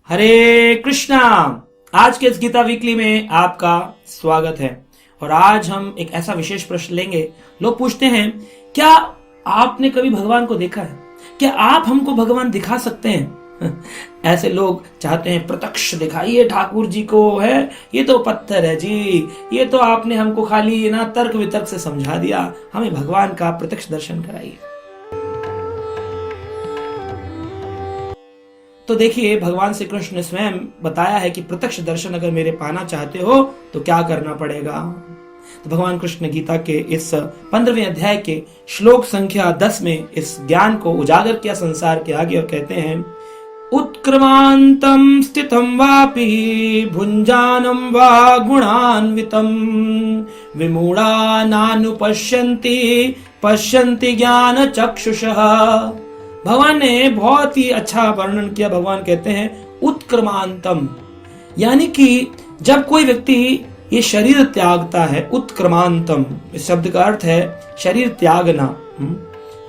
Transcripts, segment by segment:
हरे कृष्णा। आज के इस गीता वीकली में आपका स्वागत है। और आज हम एक ऐसा विशेष प्रश्न लेंगे। लोग पूछते हैं, क्या आपने कभी भगवान को देखा है? क्या आप हमको भगवान दिखा सकते हैं? ऐसे लोग चाहते हैं प्रत्यक्ष दिखाइए ठाकुर जी को, है ये तो पत्थर है जी, ये तो आपने हमको खाली ना तर्क वितर्क से समझा दिया, हमें भगवान का प्रत्यक्ष दर्शन कराइए। तो देखिए, भगवान श्री कृष्ण ने स्वयं बताया है कि प्रत्यक्ष दर्शन अगर मेरे पाना चाहते हो तो क्या करना पड़ेगा। तो भगवान कृष्ण ने गीता के इस 15वें अध्याय के श्लोक संख्या 10 में इस ज्ञान को उजागर किया संसार के आगे और कहते हैं, उत्क्रमांतम स्थितम वापि भुंजानम वा गुणान्वितम विमूढ़ा नानुपश्यन्ति पश्यन्ति ज्ञान चक्षुषः। भगवान ने बहुत ही अच्छा वर्णन किया। भगवान कहते हैं उत्क्रमांतम, यानी कि जब कोई व्यक्ति ये शरीर त्यागता है, उत्क्रमांतम इस शब्द का अर्थ है शरीर त्यागना।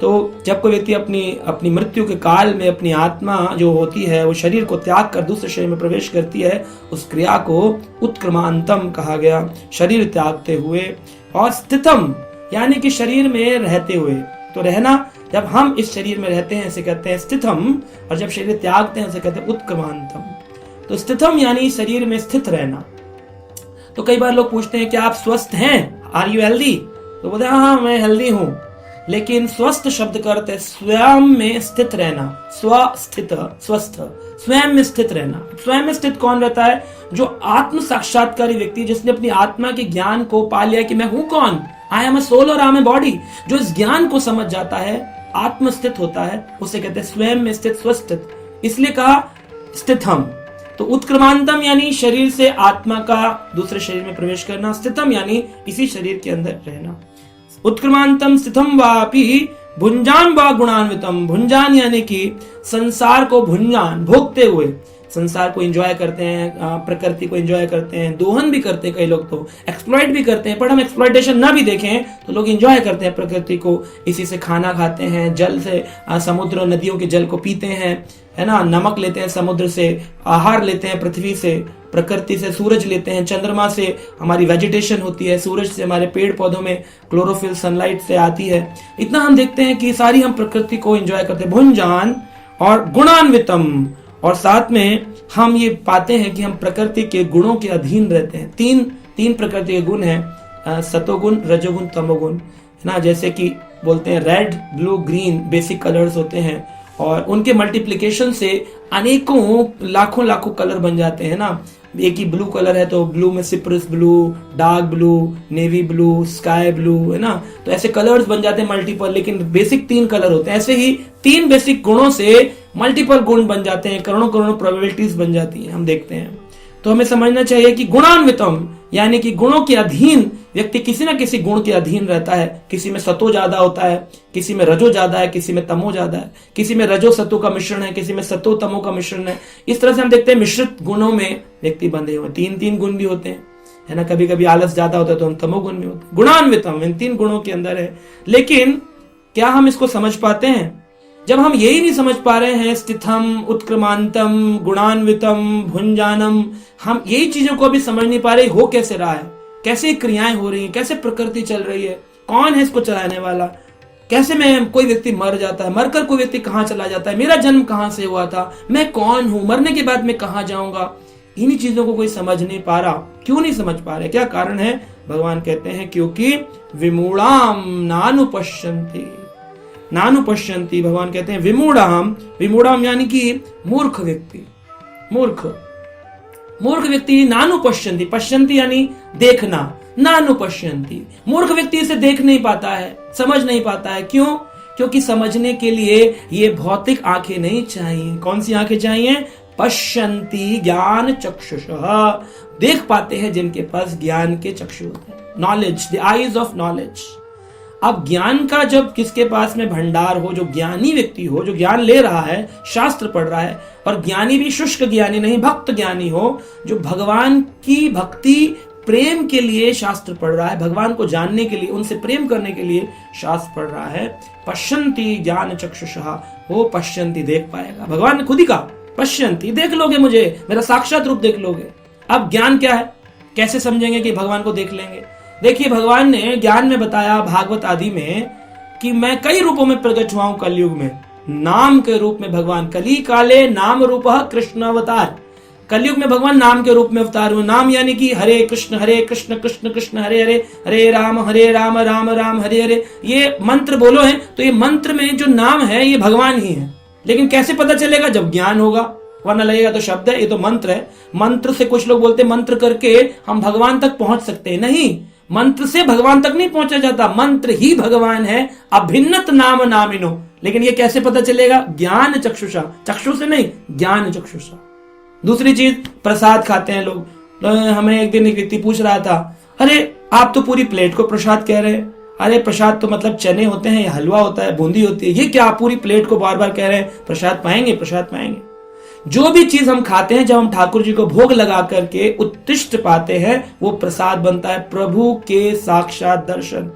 तो जब कोई व्यक्ति अपनी मृत्यु के काल में अपनी आत्मा जो होती है वो शरीर को त्याग कर दूसरे शरीर में प्रवेश करती है, उस क्रिया को उत्क्रमांतम कहा गया, शरीर त्यागते हुए। और स्थितम यानी कि शरीर में रहते हुए। तो रहना, जब हम इस शरीर में रहते हैं इसे कहते हैं स्थितम, और जब शरीर त्यागते हैं उसे कहते हैं उत्क्रमांतम। तो स्थितम यानी शरीर में स्थित रहना। तो कई बार लोग पूछते हैं, क्या आप स्वस्थ हैं? Are you healthy? तो बोलते हैं हाँ मैं हेल्दी हूं। लेकिन स्वस्थ शब्द का अर्थ है स्वयं में स्थित रहना। स्वस्थित, स्वस्थ, स्वयं में स्थित रहना। स्वयं में स्थित कौन रहता है? जो आत्म साक्षात्कारी व्यक्ति, जिसने अपनी आत्मा के ज्ञान को पा लिया कि मैं हूं कौन, आई एम अ सोल और आई एम अ बॉडी। जो इस ज्ञान को समझ जाता है, आत्मस्थित होता है, उसे कहते हैं स्वयं में स्थित, स्वस्थित। इसलिए कहा स्थितम। तो उत्क्रमांतम यानी शरीर से आत्मा का दूसरे शरीर में प्रवेश करना, स्थितम यानी इसी शरीर के अंदर रहना। उत्क्रमांतम स्थितम वापि भुंजान वा गुणान्वितम। भुंजान यानी कि संसार को भुंजान, भोगते हुए, संसार को एंजॉय करते हैं, प्रकृति को एंजॉय करते हैं, दोहन भी करते हैं, कई लोग तो एक्सप्लॉइट भी करते हैं। पर हम एक्सप्लॉइटेशन ना भी देखें तो लोग एंजॉय करते हैं प्रकृति को। इसी से खाना खाते हैं, जल से, समुद्र नदियों के जल को पीते हैं, है ना, नमक लेते हैं समुद्र से, आहार लेते हैं पृथ्वी से, प्रकृति से सूरज लेते हैं, चंद्रमा से हमारी वेजिटेशन होती है, सूरज से हमारे पेड़ पौधों में क्लोरोफिल सनलाइट से आती है। इतना हम देखते हैं कि सारी हम प्रकृति को एंजॉय करते हैं। भुंजान और गुणान्वितम, और साथ में हम ये पाते हैं कि हम प्रकृति के गुणों के अधीन रहते हैं। तीन प्रकृति के गुण हैं, सतोगुण, रजोगुण, तमोगुण, है ना। जैसे कि बोलते हैं red, blue, green basic colours होते हैं, और उनके मल्टीप्लिकेशन से अनेकों लाखों कलर बन जाते हैं ना। एक ही ब्लू कलर है तो ब्लू में Cyprus blue, dark blue, navy blue, sky blue, है ना। तो ऐसे कलर्स बन जाते हैं मल्टीपल, लेकिन बेसिक 3 कलर होते हैं। ऐसे ही 3 बेसिक गुणों से मल्टीपल गुण बन जाते हैं, करोड़ों प्रोबेबिलिटीज बन जाती हैं, हम देखते हैं। तो हमें समझना चाहिए कि गुणान्वितम यानी कि गुणों के अधीन व्यक्ति किसी ना किसी गुण के अधीन रहता है। किसी में सतो ज्यादा होता है, किसी में रजो ज्यादा है, किसी में तमो ज्यादा है, किसी में रजो सतो का मिश्रण है, किसी में सतो तमो का मिश्रण है। इस तरह से हम देखते हैं मिश्रित गुणों में व्यक्ति बंधे हुए। 3 गुण भी होते हैं, है ना। कभी कभी आलस ज्यादा होता है तो हम तमोगुण में होते हैं। गुणान्वितम इन 3 गुणों के अंदर है। लेकिन क्या हम इसको समझ पाते हैं? जब हम यही नहीं समझ पा रहे हैं, स्थितम, उत्क्रमांतम, गुणान्वितम, भुंजानम, हम यही चीजों को अभी समझ नहीं पा रहे, हो कैसे रहा है, कैसे क्रियाएं हो रही हैं, कैसे प्रकृति चल रही है, कौन है इसको चलाने वाला, कैसे में कोई व्यक्ति मर जाता है, मरकर कोई व्यक्ति कहाँ चला जाता है, मेरा जन्म कहाँ से हुआ था, मैं कौन हूं, मरने के बाद मैं कहाँ जाऊंगा, इन्हीं चीजों को कोई समझ नहीं पा रहा। क्यों नहीं समझ पा रहे? क्या कारण है? भगवान कहते हैं क्योंकि विमूढ़ाम नानुपश्यन्ति। नानुपश्यन्ति, भगवान कहते हैं विमूढ़ाम। विमूढ़ाम यानी कि मूर्ख व्यक्ति, मूर्ख व्यक्ति। नानुपश्यन्ति, पश्यन्ति यानी देखना, नानुपश्यन्ति, मूर्ख व्यक्ति इसे देख नहीं पाता है, समझ नहीं पाता है। क्यों? क्योंकि समझने के लिए ये भौतिक आंखें नहीं चाहिए। कौन सी आंखें चाहिए? पश्यन्ति ज्ञान चक्षुषः, देख पाते हैं जिनके पास ज्ञान के चक्षु होते हैं, knowledge, the eyes of knowledge. अब ज्ञान का जब किसके पास में भंडार हो, जो ज्ञानी व्यक्ति हो, जो ज्ञान ले रहा है, शास्त्र पढ़ रहा है, और ज्ञानी भी शुष्क ज्ञानी नहीं, भक्त ज्ञानी हो, जो भगवान की भक्ति प्रेम के लिए शास्त्र पढ़ रहा है, भगवान को जानने के लिए, उनसे प्रेम करने के लिए शास्त्र पढ़ रहा है। पश्यन्ति ज्ञान चक्षुषः, वो पश्यन्ति देख पाएगा। भगवान ने खुद ही कहा पश्यंती, देख लोगे मुझे, मेरा साक्षात रूप देख लोगे। अब ज्ञान क्या है, कैसे समझेंगे कि भगवान को देख लेंगे? देखिए, भगवान ने ज्ञान में बताया भागवत आदि में कि मैं कई रूपों में प्रकट हुआ हूं कलयुग में। नाम के रूप में भगवान, कली काले नाम रूप कृष्ण अवतार, कलयुग में भगवान नाम के रूप में अवतार हुए। नाम यानी कि हरे कृष्ण कृष्ण कृष्ण हरे हरे, हरे राम राम राम हरे हरे। ये मंत्र बोलो है, तो ये मंत्र में जो नाम है ये भगवान ही है। लेकिन कैसे पता चलेगा? जब ज्ञान होगा, वरना लगेगा तो शब्द है, ये तो मंत्र है। मंत्र से कुछ लोग बोलते हैं मंत्र करके हम भगवान तक पहुंच सकते हैं। नहीं, मंत्र से भगवान तक नहीं पहुंचा जाता, मंत्र ही भगवान है। अभिन्नत नाम नामिनो। लेकिन ये कैसे पता चलेगा? ज्ञान चक्षुषा, चक्षु से नहीं, ज्ञान चक्षुषा। दूसरी चीज, प्रसाद खाते हैं लोग। हमें एक दिन एक व्यक्ति पूछ रहा था, अरे आप तो पूरी प्लेट को प्रसाद कह रहे हैं। अरे प्रसाद तो मतलब चने होते हैं, हलवा होता है, बूंदी होती है, ये क्या आप पूरी प्लेट को बार बार कह रहे हैं प्रसाद पाएंगे, प्रसाद पाएंगे? जो भी चीज हम खाते हैं, जब हम ठाकुर जी को भोग लगा करके उत्तिष्ठ पाते हैं, वो प्रसाद बनता है, प्रभु के साक्षात दर्शन।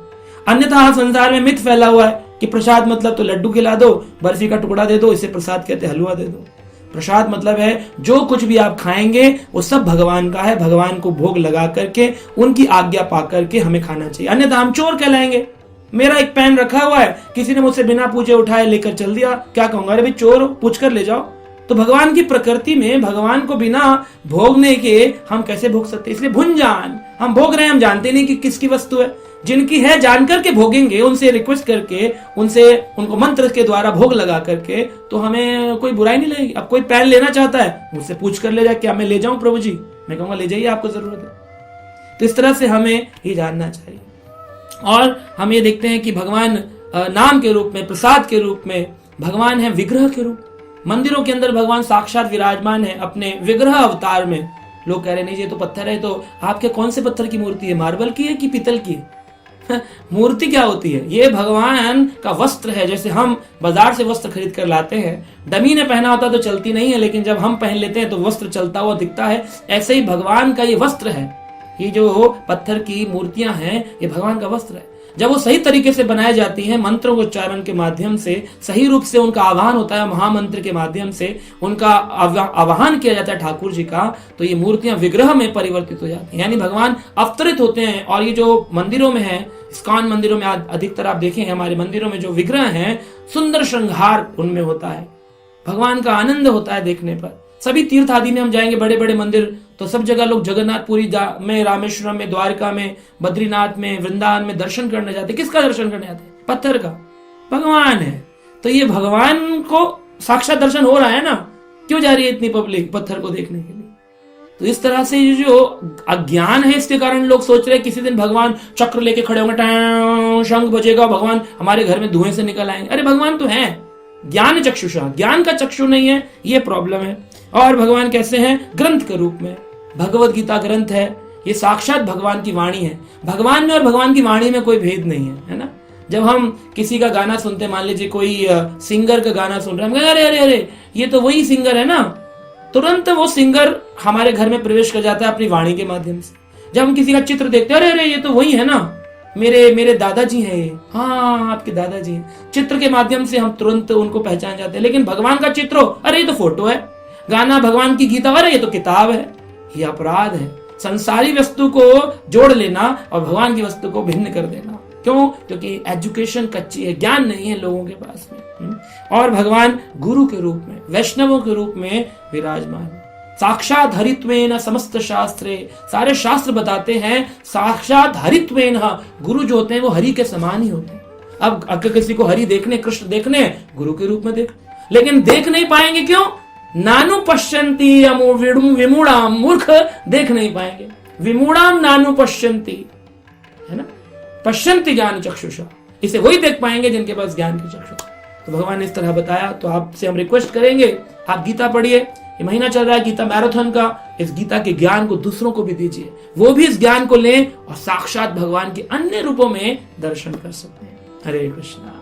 अन्यथा संसार में मिथ फैला हुआ है कि प्रसाद मतलब तो लड्डू खिला दो, बर्फी का टुकड़ा दे दो, इसे प्रसाद कहते, हलवा दे दो। प्रसाद मतलब है जो कुछ भी आप खाएंगे वो सब भगवान का है, भगवान को भोग लगा करके उनकी आज्ञा पा करके हमें खाना चाहिए, अन्यथा हम चोर कहलाएंगे। मेरा एक पेन रखा हुआ है, किसी ने मुझसे बिना पूछे उठाए लेकर चल दिया, क्या कहूंगा? अरे भाई चोर हो, पूछ कर ले जाओ। तो भगवान की प्रकृति में भगवान को बिना भोगने के हम कैसे भोग सकते? इसलिए भुंजान, हम भोग रहे हैं, हम जानते नहीं कि किसकी वस्तु है। जिनकी है जानकर के भोगेंगे, उनसे रिक्वेस्ट करके, उनको मंत्र के द्वारा भोग लगा करके, तो हमें कोई बुराई नहीं लगेगी। अब कोई पेन लेना चाहता है, मुझसे पूछ कर ले जाए, क्या मैं ले जाऊं प्रभु जी? मैं कहूंगा ले जाइए, आपको जरूरत है। तो इस तरह से हमें ये जानना चाहिए। और हम ये देखते हैं कि भगवान नाम के रूप में, प्रसाद के रूप में, भगवान है विग्रह के रूप। मंदिरों के अंदर भगवान साक्षात विराजमान है अपने विग्रह अवतार में। लोग कह रहे नहीं ये तो पत्थर है, तो आपके कौन से पत्थर की मूर्ति है? मार्बल की है कि पीतल की है? मूर्ति क्या होती है? ये भगवान का वस्त्र है। जैसे हम बाजार से वस्त्र खरीद कर लाते हैं, डमी ने पहना होता तो चलती नहीं है, लेकिन जब हम पहन लेते हैं तो वस्त्र चलता हुआ दिखता है। ऐसे ही भगवान का ये वस्त्र है। ये जो पत्थर की मूर्तियां हैं, ये भगवान का वस्त्र है। जब वो सही तरीके से बनाई जाती हैं, मंत्रों के उच्चारण के माध्यम से, सही रूप से उनका आह्वान होता है, महामंत्र के माध्यम से उनका आह्वान किया जाता है ठाकुर जी का, तो ये मूर्तियां विग्रह में परिवर्तित हो जाती हैं, यानी भगवान अवतरित होते हैं। और ये जो मंदिरों में है, इस्कॉन मंदिरों में अधिकतर आप देखें, हमारे मंदिरों में जो विग्रह हैं, सुंदर श्रृंगार उनमें होता है, भगवान का आनंद होता है देखने पर। सभी तीर्थ आदि में हम जाएंगे, बड़े बड़े मंदिर, तो सब जगह लोग जगन्नाथपुरी में, रामेश्वरम में, द्वारका में, बद्रीनाथ में, वृंदावन में दर्शन करने जाते। किसका दर्शन करने जाते? पत्थर का। भगवान है, तो ये भगवान को साक्षात दर्शन हो रहा है ना, क्यों जा रही है इतनी पब्लिक पत्थर को देखने के लिए? तो इस तरह से जो अज्ञान है, इसके कारण लोग सोच रहे हैं किसी दिन भगवान चक्र लेके खड़े होंगे, शंख बजेगा, भगवान हमारे घर में धुएं से निकल आएंगे। अरे भगवान तो है, ज्ञान चक्षुषा, ज्ञान का चक्षु नहीं है, ये प्रॉब्लम है। और भगवान कैसे हैं? ग्रंथ के रूप में। भगवत गीता ग्रंथ है, ये साक्षात भगवान की वाणी है। भगवान में और भगवान की वाणी में कोई भेद नहीं है ना? जब हम किसी का गाना सुनते, मान लीजिए कोई सिंगर का गाना सुन रहे हैं, हम अरे अरे अरे ये तो वही सिंगर है ना, तुरंत वो सिंगर हमारे घर में प्रवेश कर जाता है अपनी वाणी के माध्यम से। जब हम किसी का चित्र देखते हैं, अरे अरे ये तो वही है ना, मेरे दादाजी हैं ये, हाँ आपके दादाजी हैं। चित्र के माध्यम से हम तुरंत उनको पहचान जाते हैं। लेकिन भगवान का चित्र हो, अरे ये तो फोटो है। गाना भगवान की गीता, अरे ये तो किताब है। ये अपराध है, संसारी वस्तु को जोड़ लेना और भगवान की वस्तु को भिन्न कर देना। क्यों? क्योंकि एजुकेशन कच्ची है, ज्ञान नहीं है लोगों के पास में। और भगवान गुरु के रूप में, वैष्णवों के रूप में विराजमान, साक्षात हरित्वेन समस्त शास्त्रे, सारे शास्त्र बताते हैं साक्षात हरित्वेन, गुरु जो होते हैं वो हरि के समान ही होते हैं। अब अगर किसी को हरि देखने, कृष्ण देखने, गुरु के रूप में देख, लेकिन देख नहीं पाएंगे। क्यों? नानु पश्यंती विमूढ़ाम, मूर्ख देख नहीं पाएंगे। विमूढ़ाम नानु पश्यंती, है ना, पश्यंती ज्ञान चक्षुषा, इसे वही देख पाएंगे जिनके पास ज्ञान की चक्षु। तो भगवान ने इस तरह बताया। तो आपसे हम रिक्वेस्ट करेंगे, आप गीता पढ़िए, ये महीना चल रहा है गीता मैराथन का, इस गीता के ज्ञान को दूसरों को भी दीजिए, वो भी इस ज्ञान को लें और साक्षात भगवान के अन्य रूपों में दर्शन कर सकते हैं। हरे कृष्णा।